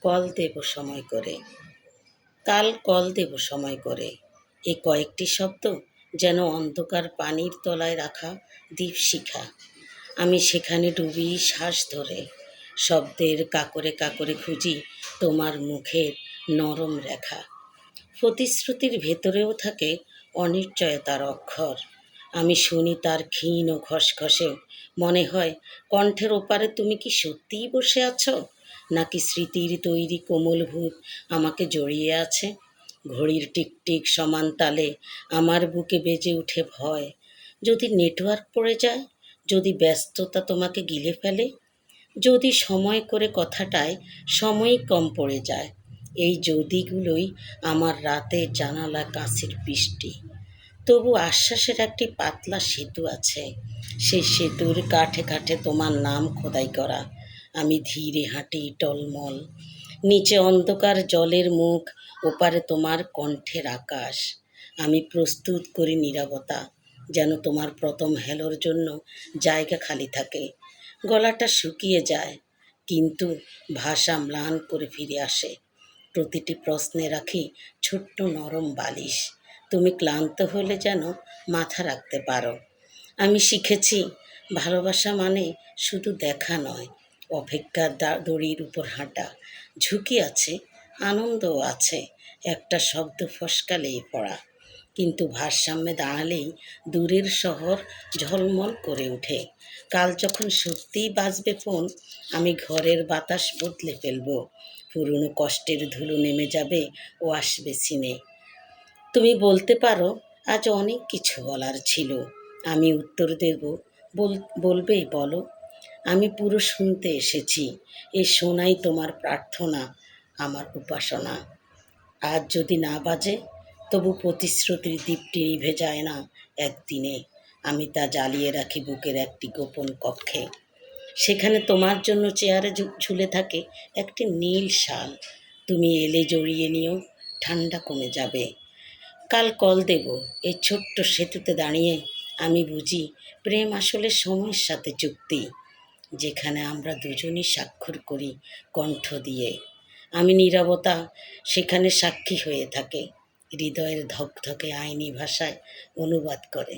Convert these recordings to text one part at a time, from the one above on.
Call দেব সময় করে, কাল কল দেব সময় করে। এ কয়েকটি শব্দ যেন অন্ধকার পানির তলায় রাখা দীপশিখা। আমি সেখানে ডুবি শ্বাস ধরে শব্দের কাকরে কাকরে খুঁজি তোমার মুখের নরম রেখা। প্রতিশ্রুতির ভেতরেও থাকে অনিশ্চয়তার অক্ষর। আমি শুনি তার ক্ষীণ ও খসখসে। মনে হয় কণ্ঠের ওপারে তুমি কি সত্যিই বসে আছো, নাকি স্মৃতির তৈরি কোমল ভূত আমাকে জড়িয়ে আছে। ঘড়ির টিকটিক সমান তালে আমার বুকে বেজে উঠে ভয়। যদি নেটওয়ার্ক পড়ে যায়, যদি ব্যস্ততা তোমাকে গিলে ফেলে, যদি সময় করে কথাটায় সময় কম পড়ে যায়। এই যদিগুলোই আমার রাতের জানালা কাঁচের বৃষ্টি। তবু আশ্বাসের একটি পাতলা সেতু আছে। সেই সেতুর কাঠে কাঠে তোমার নাম খোদাই করা। আমি ধীরে হাঁটি টলমল, নিচে অন্ধকার জলের মুখ, ওপারে তোমার কণ্ঠের আকাশ। আমি প্রস্তুত করি নীরবতা, যেন তোমার প্রথম হেলোর জন্য জায়গা খালি থাকে। গলাটা শুকিয়ে যায়, কিন্তু ভাষা ম্লান করে ফিরে আসে। প্রতিটি প্রশ্নে রাখি ছোট্ট নরম বালিশ। তুমি ক্লান্ত হলে যেন মাথা রাখতে পারো। আমি শিখেছি ভালোবাসা মানে শুধু দেখা নয়, অপেক্ষার দড়ির উপর হাঁটা। ঝুঁকি আছে, আনন্দও আছে, একটা শব্দ ফসকালেই পড়া। কিন্তু ভারসাম্যে দাঁড়ালেই দূরের শহর ঝলমল করে ওঠে। কাল যখন সত্যিই বাজবে ফোন, আমি ঘরের বাতাস বদলে ফেলবো। পুরনো কষ্টের ধুলো নেমে যাবে ও আসবে সিনে। তুমি বলতে পারো আজ অনেক কিছু বলার ছিল। আমি উত্তর দেব, বলবে বলো। আমি পুরো শুনতে এসেছি। এ শোনাই তোমার প্রার্থনা, আমার উপাসনা। আজ যদি না বাজে, তবু প্রতিশ্রুতির দীপটি নিভে যায় না একদিনে। আমি তা জ্বালিয়ে রাখি বুকের একটি গোপন কক্ষে। সেখানে তোমার জন্য চেয়ারে ঝুলে থাকে একটি নীল শাল। তুমি এলে জড়িয়ে নিও, ঠান্ডা কমে যাবে। কাল কল দেব। এই ছোট্ট সেতুতে দাঁড়িয়ে আমি বুঝি প্রেম আসলে সময়ের সাথে চুক্তি, যেখানে আমরা দুজনই স্বাক্ষর করি কণ্ঠ দিয়ে। আমি নীরবতা সেখানে সাক্ষী হয়ে থাকে, হৃদয়ের ধকধকে আইনি ভাষায় অনুবাদ করে।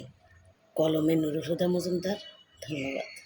কলমে নুরুল হুদা মজুমদার। ধন্যবাদ।